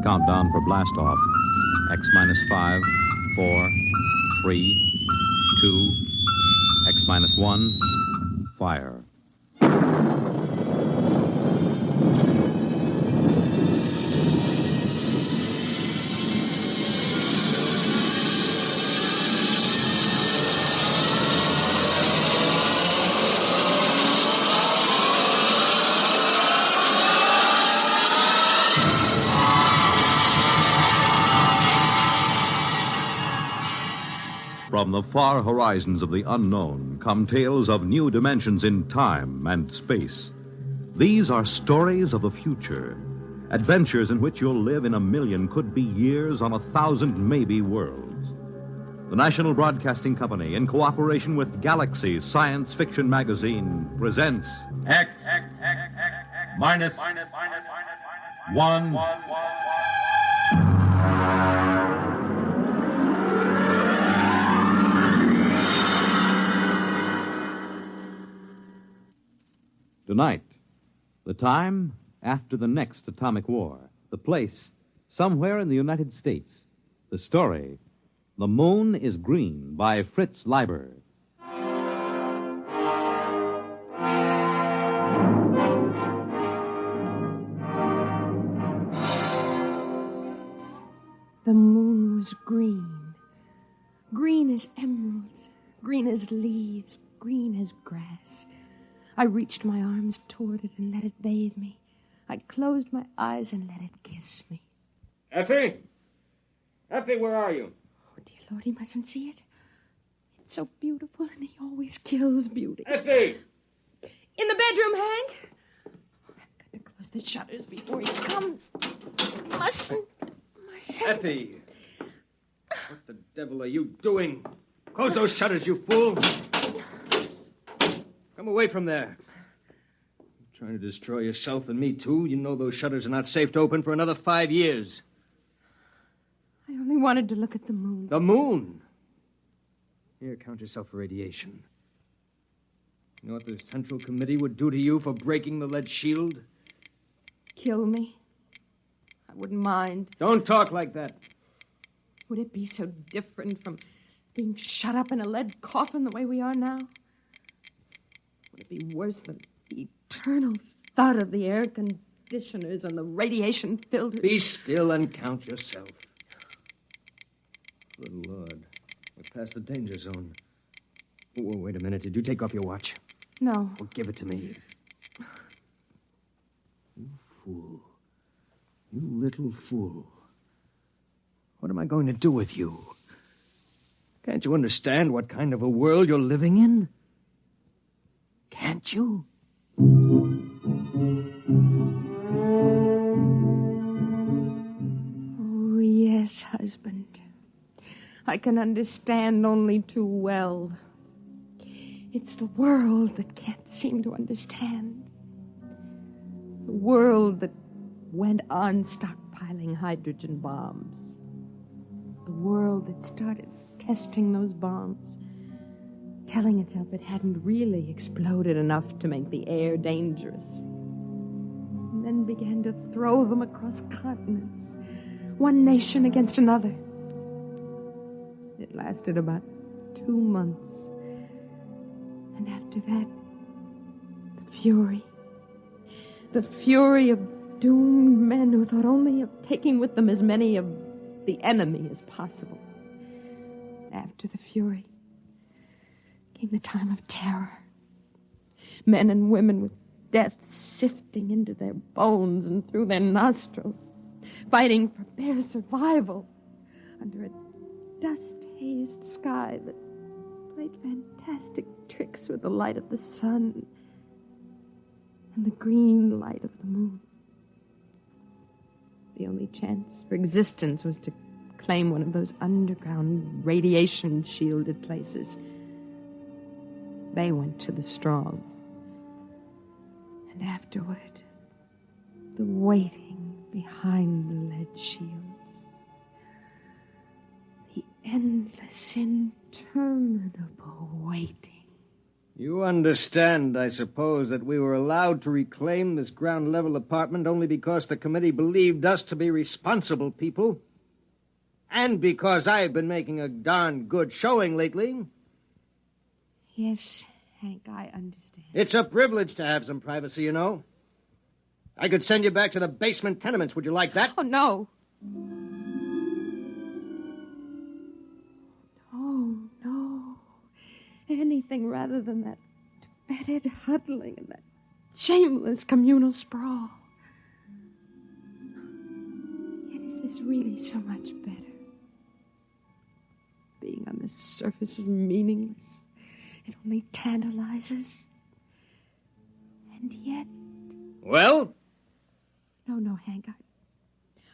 Countdown for blast off. X minus 5, 4, 3, 2, X minus 1, fire. From the far horizons of the unknown come tales of new dimensions in time and space. These are stories of the future, adventures in which you'll live in a million, could be years, on 1,000 maybe worlds. The National Broadcasting Company, in cooperation with Galaxy Science Fiction Magazine, presents X minus 1. Tonight, the time after the next atomic war. The place, somewhere in the United States. The story, The Moon is Green, by Fritz Leiber. The moon was green. Green as emeralds, green as leaves, green as grass. I reached my arms toward it and let it bathe me. I closed my eyes and let it kiss me. Effie! Effie, where are you? Oh, dear Lord, he mustn't see it. It's so beautiful, and he always kills beauty. Effie! In the bedroom, Hank. I've got to close the shutters before he comes. Mustn't. Effie! What the devil are you doing? Close those shutters, you fool! Come away from there. You're trying to destroy yourself and me, too. You know those shutters are not safe to open for another 5 years. I only wanted to look at the moon. The moon? Here, count yourself for radiation. You know what the Central Committee would do to you for breaking the lead shield? Kill me. I wouldn't mind. Don't talk like that. Would it be so different from being shut up in a lead coffin the way we are now? Would it be worse than the eternal thud of the air conditioners and the radiation filters? Be still and count yourself. Good Lord. We're past the danger zone. Oh, wait a minute. Did you take off your watch? No. Well, give it to me. You fool. You little fool. What am I going to do with you? Can't you understand what kind of a world you're living in? Can't you? Oh, yes, husband. I can understand only too well. It's the world that can't seem to understand. The world that went on stockpiling hydrogen bombs. The world that started testing those bombs, telling itself it hadn't really exploded enough to make the air dangerous. And then began to throw them across continents, one nation against another. It lasted about 2 months. And after that, the fury of doomed men who thought only of taking with them as many of the enemy as possible. After the fury came the time of terror. Men and women with death sifting into their bones and through their nostrils, fighting for bare survival under a dust-hazed sky that played fantastic tricks with the light of the sun and the green light of the moon. The only chance for existence was to claim one of those underground radiation-shielded places. They went to the strong. And afterward, the waiting behind the lead shields. The endless, interminable waiting. You understand, I suppose, that we were allowed to reclaim this ground-level apartment only because the committee believed us to be responsible people? And because I've been making a darn good showing lately? Yes, Hank, I understand. It's a privilege to have some privacy, you know. I could send you back to the basement tenements. Would you like that? Oh, no. Oh, no. Anything rather than that fetid huddling and that shameless communal sprawl. Yet is this really so much better? Being on the surface is meaningless. It only tantalizes. And yet... Well? No, Hank.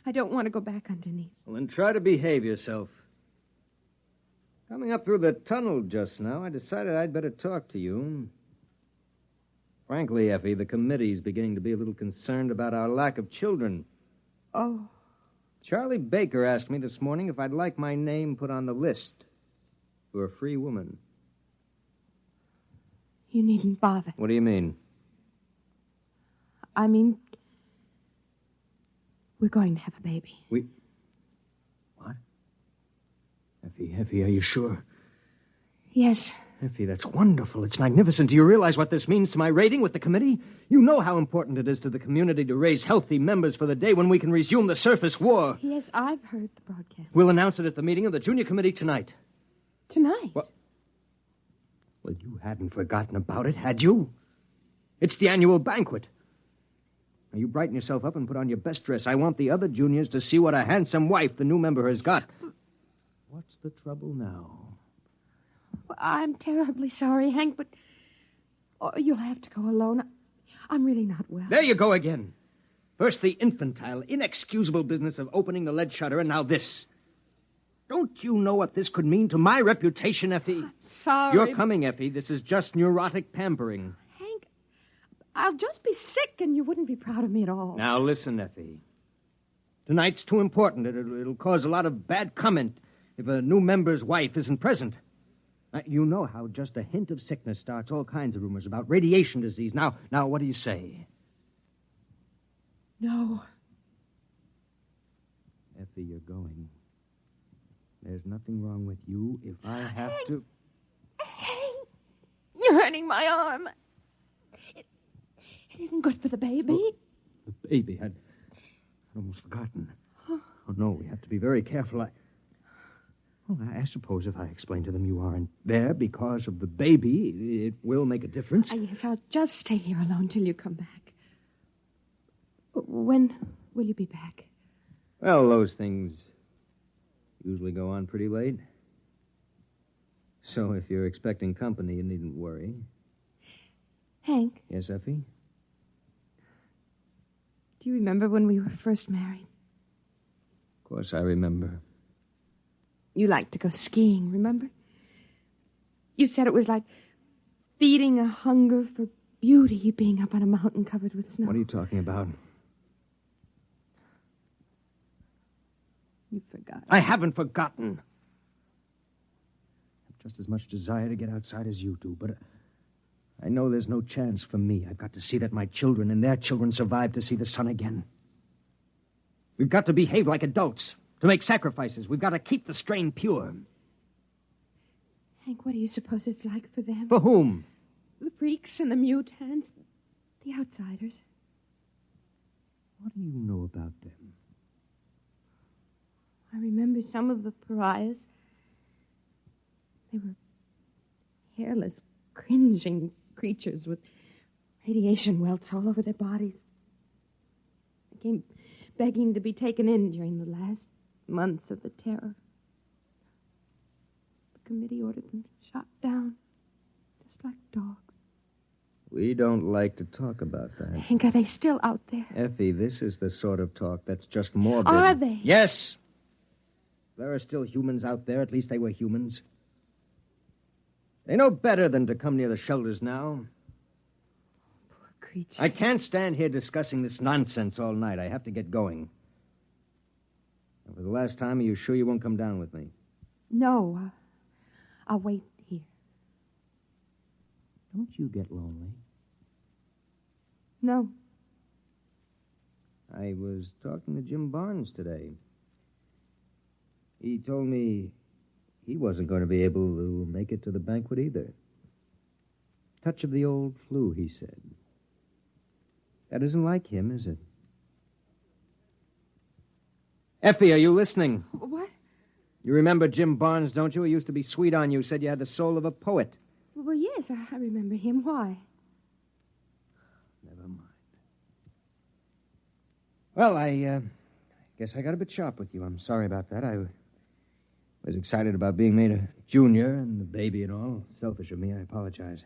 I don't want to go back underneath. Well, then try to behave yourself. Coming up through the tunnel just now, I decided I'd better talk to you. Frankly, Effie, the committee's beginning to be a little concerned about our lack of children. Oh. Charlie Baker asked me this morning if I'd like my name put on the list for a free woman. You needn't bother. What do you mean? I mean, we're going to have a baby. What? Effie, are you sure? Yes. Effie, that's wonderful. It's magnificent. Do you realize what this means to my rating with the committee? You know how important it is to the community to raise healthy members for the day when we can resume the surface war. Yes, I've heard the broadcast. We'll announce it at the meeting of the junior committee tonight. Tonight? Well, you hadn't forgotten about it, had you? It's the annual banquet. Now, you brighten yourself up and put on your best dress. I want the other juniors to see what a handsome wife the new member has got. What's the trouble now? Well, I'm terribly sorry, Hank, but you'll have to go alone. I'm really not well. There you go again. First the infantile, inexcusable business of opening the lead shutter, and now this. Don't you know what this could mean to my reputation, Effie? I'm sorry. You're coming, Effie. This is just neurotic pampering. Hank, I'll just be sick and you wouldn't be proud of me at all. Now listen, Effie. Tonight's too important. It'll cause a lot of bad comment if a new member's wife isn't present. You know how just a hint of sickness starts all kinds of rumors about radiation disease. Now, what do you say? No. Effie, you're going. There's nothing wrong with you if I have to... Hank, you're hurting my arm. It isn't good for the baby. Oh, the baby? I'd almost forgotten. Oh, no, we have to be very careful. I suppose if I explain to them you aren't there because of the baby, it will make a difference. Yes, I'll just stay here alone till you come back. When will you be back? Well, those things usually go on pretty late. So if you're expecting company, you needn't worry. Hank? Yes, Effie? Do you remember when we were first married? Of course I remember. You liked to go skiing, remember? You said it was like feeding a hunger for beauty, being up on a mountain covered with snow. What are you talking about? You forgot. I haven't forgotten. I have just as much desire to get outside as you do, but I know there's no chance for me. I've got to see that my children and their children survive to see the sun again. We've got to behave like adults. To make sacrifices, we've got to keep the strain pure. Hank, what do you suppose it's like for them? For whom? The freaks and the mutants, the outsiders. What do you know about them? I remember some of the pariahs. They were hairless, cringing creatures with radiation welts all over their bodies. They came begging to be taken in during the last months of the terror. The committee ordered them shot down, just like dogs. We don't like to talk about that. Hank, are they still out there? Effie, this is the sort of talk that's just morbid. Are they? Yes. There are still humans out there. At least they were humans. They know better than to come near the shelters now. Poor creatures. I can't stand here discussing this nonsense all night. I have to get going. And for the last time, are you sure you won't come down with me? No, I'll wait here. Don't you get lonely? No. I was talking to Jim Barnes today. He told me he wasn't going to be able to make it to the banquet either. Touch of the old flu, he said. That isn't like him, is it? Effie, are you listening? What? You remember Jim Barnes, don't you? He used to be sweet on you, said you had the soul of a poet. Well, yes, I remember him. Why? Never mind. Well, I guess I got a bit sharp with you. I'm sorry about that. I was excited about being made a junior and the baby and all. Selfish of me. I apologize.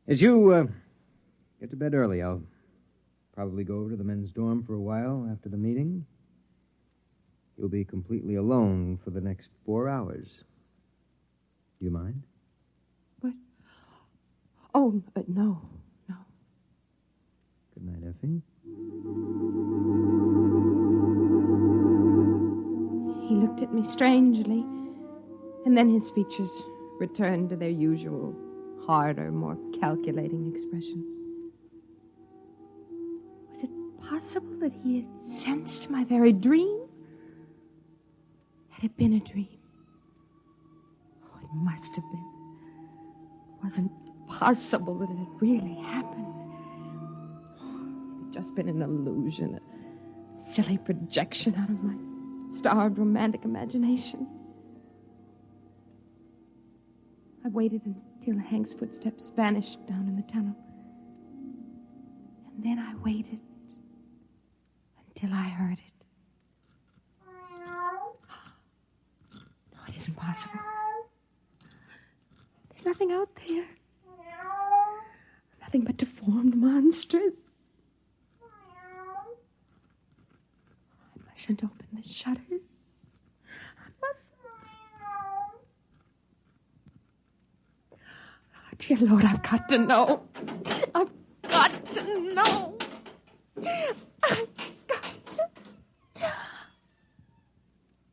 As you get to bed early, I'll probably go over to the men's dorm for a while after the meeting. You'll be completely alone for the next 4 hours. Do you mind? What? Oh, no. Good night, Effie. He looked at me strangely, and then his features returned to their usual, harder, more calculating expression. Was it possible that he had sensed my very dream? Had it been a dream? Oh, it must have been. It wasn't possible that it had really happened. It had just been an illusion, a silly projection out of my starved romantic imagination. I waited until Hank's footsteps vanished down in the tunnel. And then I waited until I heard it. No, it isn't possible. There's nothing out there. Nothing but deformed monsters. I mustn't open the shutters. I mustn't. Oh, dear Lord, I've got to know. I've got to know. I've got to.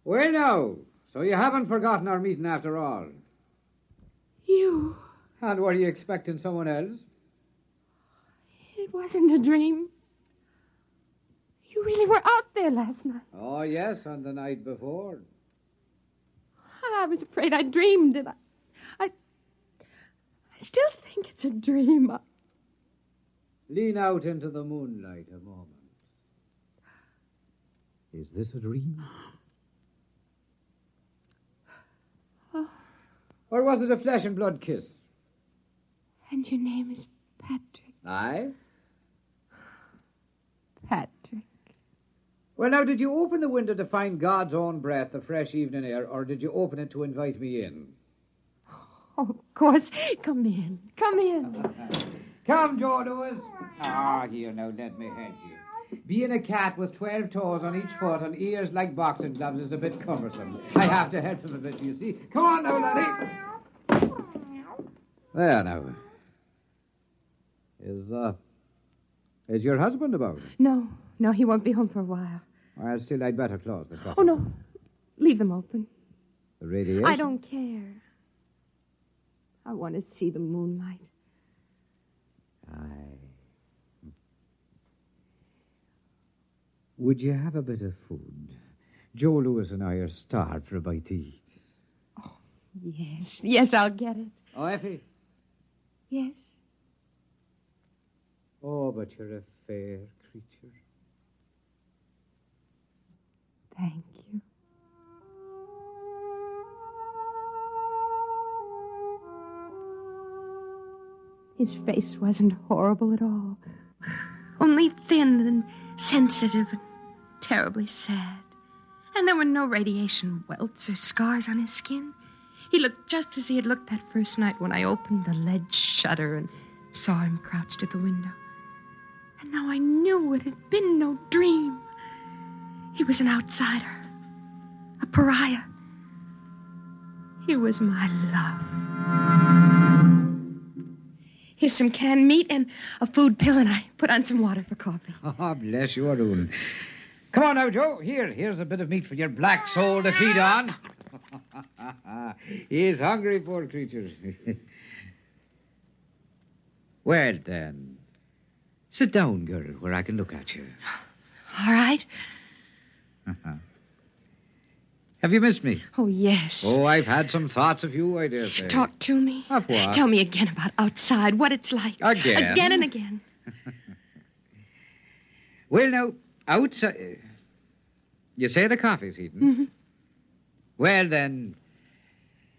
Well, now, so you haven't forgotten our meeting after all. You. And were you expecting someone else? It wasn't a dream. You really were out there last night. Oh, yes, and the night before. I was afraid I dreamed it. I still think it's a dream. Lean out into the moonlight a moment. Is this a dream? Oh. Or was it a flesh and blood kiss? And your name is Patrick. Aye? Patrick. Well, now, did you open the window to find God's own breath, the fresh evening air, or did you open it to invite me in? Oh, of course. Come in. Come in. Come, Joe Lewis. Here, now, let me head you. Being a cat with 12 toes on each foot and ears like boxing gloves is a bit cumbersome. I have to help him a bit, you see. Come on now, laddie. There, now. Is your husband about? No, he won't be home for a while. Well, still, I'd better close the door. Oh, no. Leave them open. The radiation? I don't care. I want to see the moonlight. Aye. Would you have a bit of food? Joe Lewis and I are starved for a bite to eat. Oh, yes. Yes, I'll get it. Oh, Effie? Yes. Oh, but you're a fair creature. Thank you. His face wasn't horrible at all. Only thin and sensitive and terribly sad. And there were no radiation welts or scars on his skin. He looked just as he had looked that first night when I opened the lead shutter and saw him crouched at the window. And now I knew it had been no dream. He was an outsider, a pariah. He was my love. Here's some canned meat and a food pill, and I put on some water for coffee. Oh, bless you, Arun. Come on now, Joe. Here's a bit of meat for your black soul to feed on. He's hungry, poor creature. Well, then, sit down, girl, where I can look at you. All right. Have you missed me? Oh, yes. Oh, I've had some thoughts of you, I dare say. Talk to me. Of what? Tell me again about outside, what it's like. Again? Again and again. Well, now, outside... You say the coffee's heating? Mm-hmm. Well, then,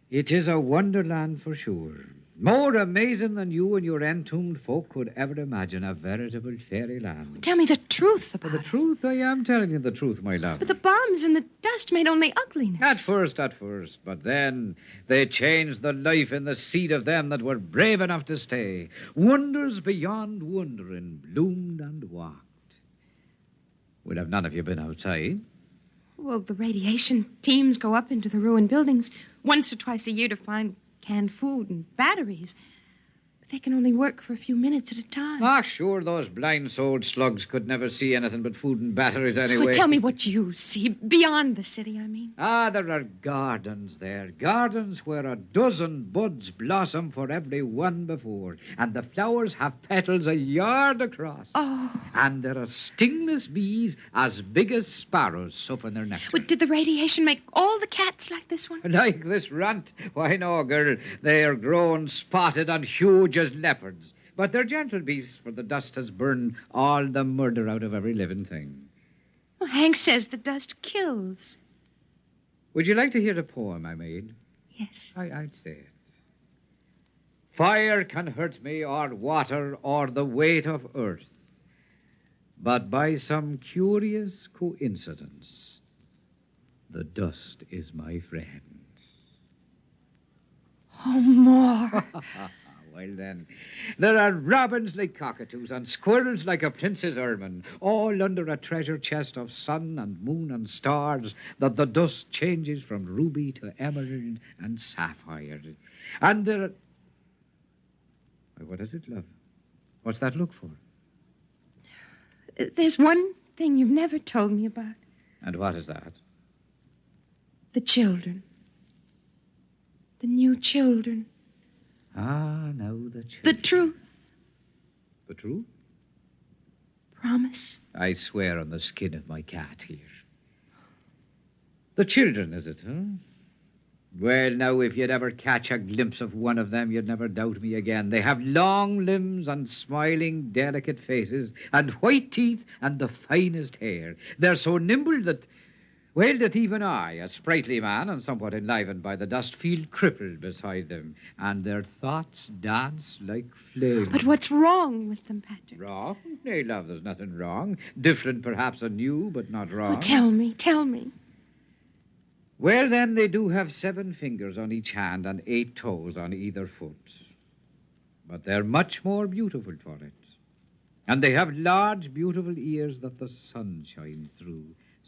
it is a wonderland for sure. More amazing than you and your entombed folk could ever imagine. A veritable fairyland. Tell me the truth about The it. truth? I am telling you the truth, my love. But the bombs and the dust made only ugliness. At first. But then they changed the life in the seed of them that were brave enough to stay. Wonders beyond wondering bloomed and walked. Well, have none of you been outside? Well, the radiation teams go up into the ruined buildings once or twice a year to find canned food and batteries. But they can only work for a few minutes at a time. Ah, sure, those blind-souled slugs could never see anything but food and batteries anyway. Oh, tell me what you see, beyond the city, I mean. Ah, there are gardens there. Gardens where a dozen buds blossom for every one before. And the flowers have petals a yard across. Oh. And there are stingless bees as big as sparrows supping their nectar. But did the radiation make all the cats like this one? Like this runt? Why, no, girl. They are grown spotted and huge as leopards. But they're gentle beasts, for the dust has burned all the murder out of every living thing. Well, Hank says the dust kills. Would you like to hear the poem I made? Yes. I'd say it. Fire can hurt me, or water, or the weight of earth. But by some curious coincidence, the dust is my friend. Oh, more. Well, then, there are robins like cockatoos and squirrels like a prince's ermine, all under a treasure chest of sun and moon and stars that the dust changes from ruby to emerald and sapphire. And there are... What is it, love? What's that look for? There's one thing you've never told me about. And what is that? The children. The new children. Ah, now the children. The truth. The truth? Promise. I swear on the skin of my cat here. The children, is it, huh? Well, now, if you'd ever catch a glimpse of one of them, you'd never doubt me again. They have long limbs and smiling, delicate faces and white teeth and the finest hair. They're so nimble that even I, a sprightly man and somewhat enlivened by the dust, feel crippled beside them, and their thoughts dance like flames. But what's wrong with them, Patrick? Wrong? Nay, love, there's nothing wrong. Different, perhaps, and new, but not wrong. Oh, tell me. Well, then, they do have 7 fingers on each hand and 8 toes on either foot. But they're much more beautiful for it. And they have large, beautiful ears that the sun shines through.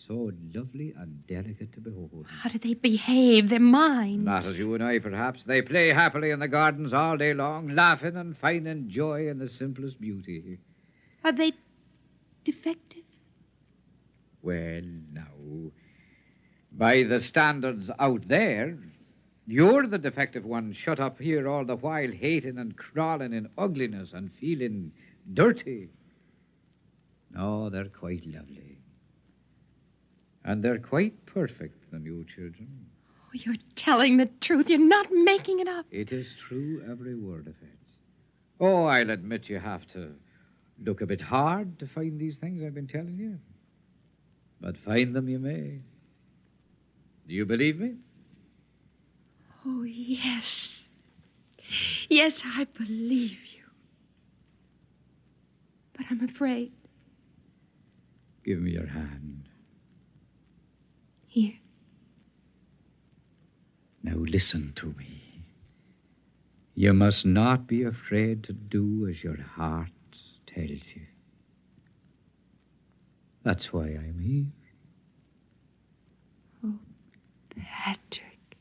So lovely and delicate to behold. How do they behave? Their minds? Not as you and I, perhaps. They play happily in the gardens all day long, laughing and finding joy in the simplest beauty. Are they defective? Well, now, by the standards out there, you're the defective one shut up here all the while, hating and crawling in ugliness and feeling dirty. No, they're quite lovely. And they're quite perfect, the new children. Oh, you're telling the truth. You're not making it up. It is true, every word of it. Oh, I'll admit you have to look a bit hard to find these things I've been telling you. But find them you may. Do you believe me? Oh, yes. Yes, I believe you. But I'm afraid. Give me your hand. Here. Now listen to me. You must not be afraid to do as your heart tells you. That's why I'm here. Oh, Patrick.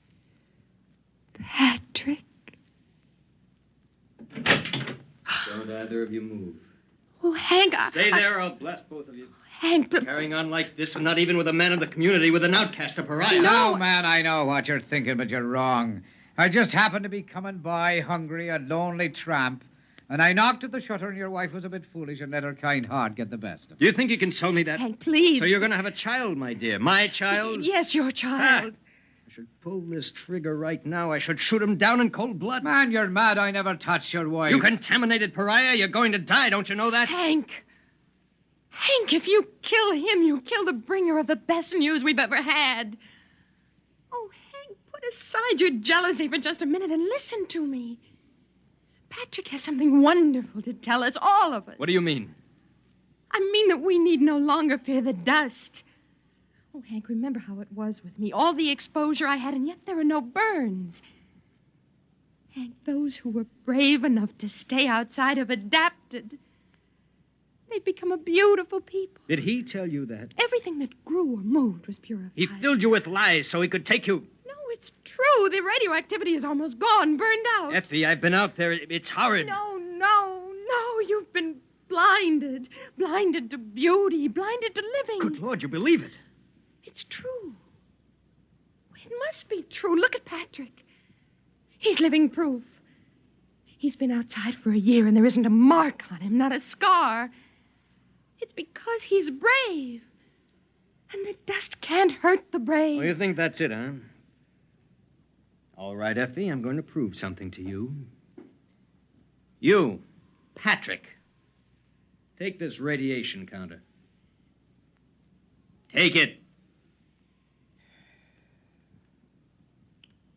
Patrick. Don't either of you move. Oh, Hank, Stay there, I'll blast both of you. Hank, but... Carrying on like this, and not even with a man of the community, with an outcast, a pariah. No, man, I know what you're thinking, but you're wrong. I just happened to be coming by, hungry, a lonely tramp, And I knocked at the shutter, and your wife was a bit foolish and let her kind heart get the best of it. Do you think you can sell me that? Hank, please. So you're going to have a child, my dear. My child? Yes, your child. I should pull this trigger right now. I should shoot him down in cold blood. Man, you're mad. I never touched your wife. You contaminated pariah. You're going to die. Don't you know that? Hank, if you kill him, you kill the bringer of the best news we've ever had. Oh, Hank, put aside your jealousy for just a minute and listen to me. Patrick has something wonderful to tell us, all of us. What do you mean? I mean that we need no longer fear the dust. Oh, Hank, remember how it was with me. All the exposure I had, and yet there are no burns. Hank, those who were brave enough to stay outside have adapted. They've become a beautiful people. Did he tell you that? Everything that grew or moved was purified. He filled you with lies so he could take you. No, it's true. The radioactivity is almost gone, burned out. Effie, I've been out there. It's horrid. No. You've been blinded. Blinded to beauty. Blinded to living. Good Lord, you believe it? It's true. It must be true. Look at Patrick. He's living proof. He's been outside for a year and there isn't a mark on him, not a scar. It's because he's brave. And the dust can't hurt the brave. Oh, you think that's it, huh? All right, Effie, I'm going to prove something to you. You, Patrick, take this radiation counter. Take it.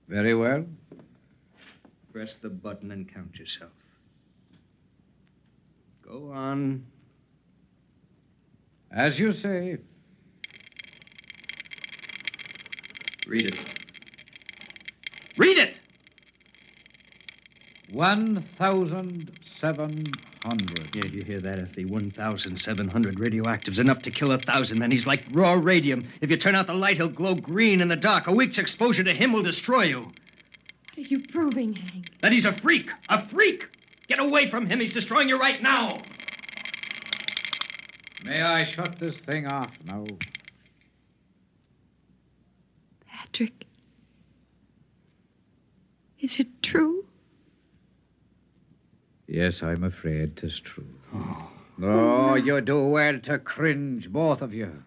Very well. Press the button and count yourself. Go on. As you say. Read it. Read it! 1,700. Yeah, you hear that, Effie? 1,700 radioactives, enough to kill 1,000 men. He's like raw radium. If you turn out the light, he'll glow green in the dark. A week's exposure to him will destroy you. What are you proving, Hank? That he's a freak. A freak! Get away from him. He's destroying you right now. May I shut this thing off now? Patrick, is it true? Yes, I'm afraid 'tis true. Oh, you do well to cringe, both of you.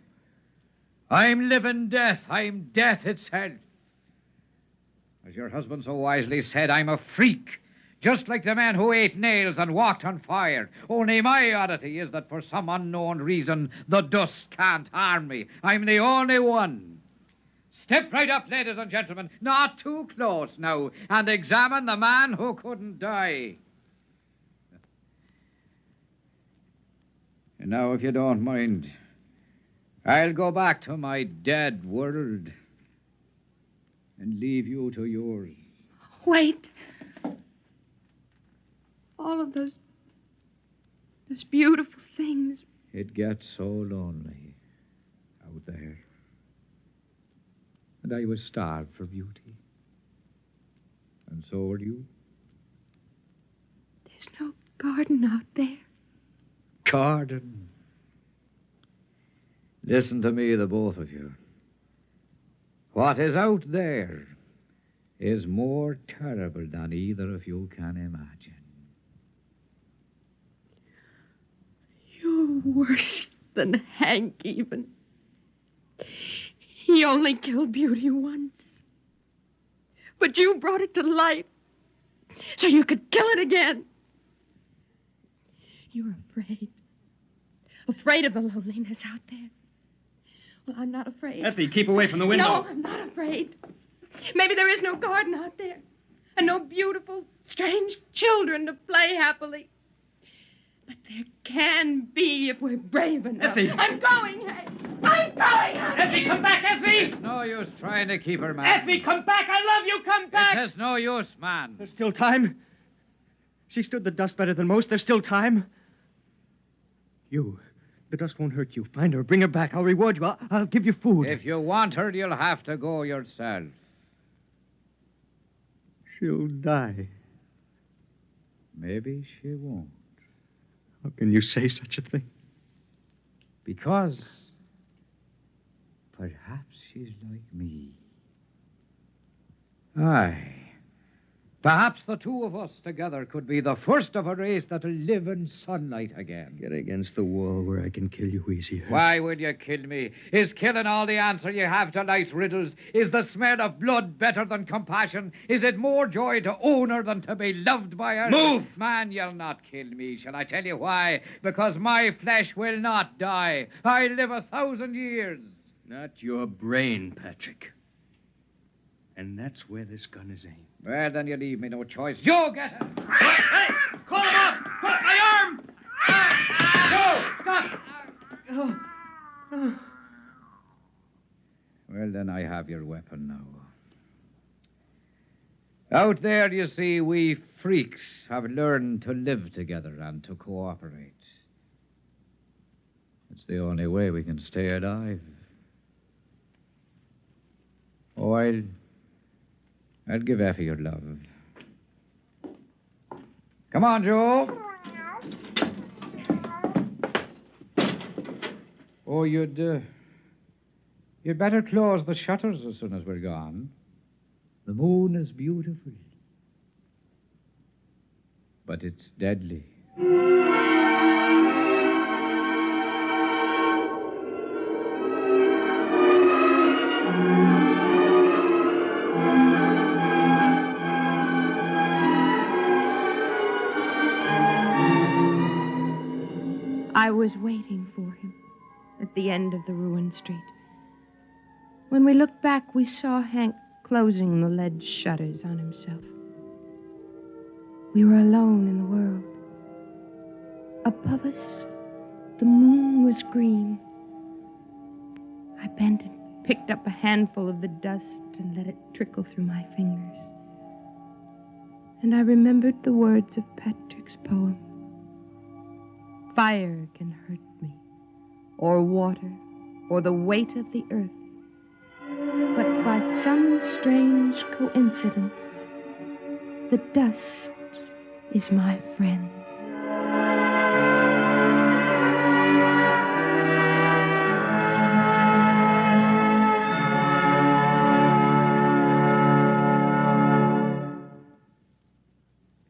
I'm living death. I'm death itself. As your husband so wisely said, I'm a freak. Just like the man who ate nails and walked on fire. Only my oddity is that for some unknown reason, the dust can't harm me. I'm the only one. Step right up, ladies and gentlemen. Not too close now. And examine the man who couldn't die. And now, if you don't mind, I'll go back to my dead world and leave you to yours. Wait. All of those beautiful things. It gets so lonely out there. And I was starved for beauty. And so were you. There's no garden out there. Garden. Listen to me, the both of you. What is out there is more terrible than either of you can imagine. You're worse than Hank, even. He only killed beauty once. But you brought it to life so you could kill it again. You're afraid. Afraid of the loneliness out there. Well, I'm not afraid. Effie, keep away from the window. No, I'm not afraid. Maybe there is no garden out there. And no beautiful, strange children to play happily. But there can be if we're brave enough. Effie! I'm going, Hank! I'm going, Hank! Effie, come back, Effie! It's no use trying to keep her, man. Effie, come back! I love you! Come back! It is no use, man. There's still time. She stood the dust better than most. There's still time. The dust won't hurt you. Find her. Bring her back. I'll reward you. I'll give you food. If you want her, you'll have to go yourself. She'll die. Maybe she won't. How can you say such a thing? Because perhaps she's like me. Aye. Perhaps the two of us together could be the first of a race that'll live in sunlight again. Get against the wall where I can kill you easier. Why will you kill me? Is killing all the answer you have to life's riddles? Is the smell of blood better than compassion? Is it more joy to own her than to be loved by her? Move! Man, you'll not kill me. Shall I tell you why? Because my flesh will not die. I live 1,000 years. Not your brain, Patrick. And that's where this gun is aimed. Well, then you leave me no choice. You get it! Hey! Call him off! My arm! No! Stop! Well, then I have your weapon now. Out there, you see, we freaks have learned to live together and to cooperate. It's the only way we can stay alive. Oh, I'll give Effie your love. Come on, Joe. Oh, you'd better close the shutters as soon as we're gone. The moon is beautiful, but it's deadly. I was waiting for him at the end of the ruined street. When we looked back, we saw Hank closing the lead shutters on himself. We were alone in the world. Above us, the moon was green. I bent and picked up a handful of the dust and let it trickle through my fingers. And I remembered the words of Patrick's poem. Fire can hurt me, or water, or the weight of the earth. But by some strange coincidence, the dust is my friend.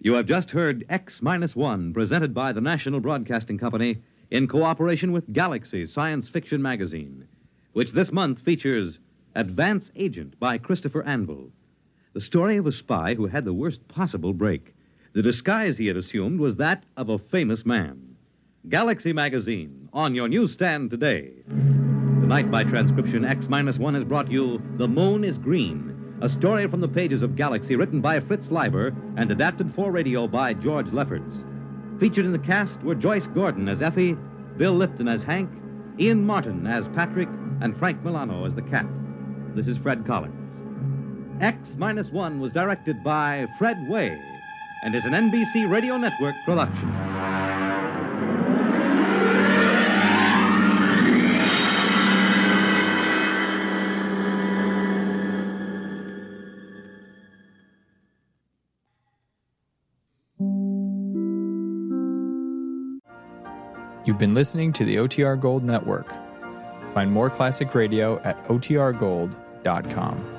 You have just heard X-1, presented by the National Broadcasting Company in cooperation with Galaxy Science Fiction Magazine, which this month features Advance Agent by Christopher Anvil, the story of a spy who had the worst possible break. The disguise he had assumed was that of a famous man. Galaxy Magazine, on your newsstand today. Tonight, by transcription, X-1 has brought you The Moon is Green, a story from the pages of Galaxy written by Fritz Leiber and adapted for radio by George Lefferts. Featured in the cast were Joyce Gordon as Effie, Bill Lipton as Hank, Ian Martin as Patrick, and Frank Milano as the cat. This is Fred Collins. X-1 was directed by Fred Way and is an NBC Radio Network production. You've been listening to the OTR Gold Network. Find more classic radio at otrgold.com.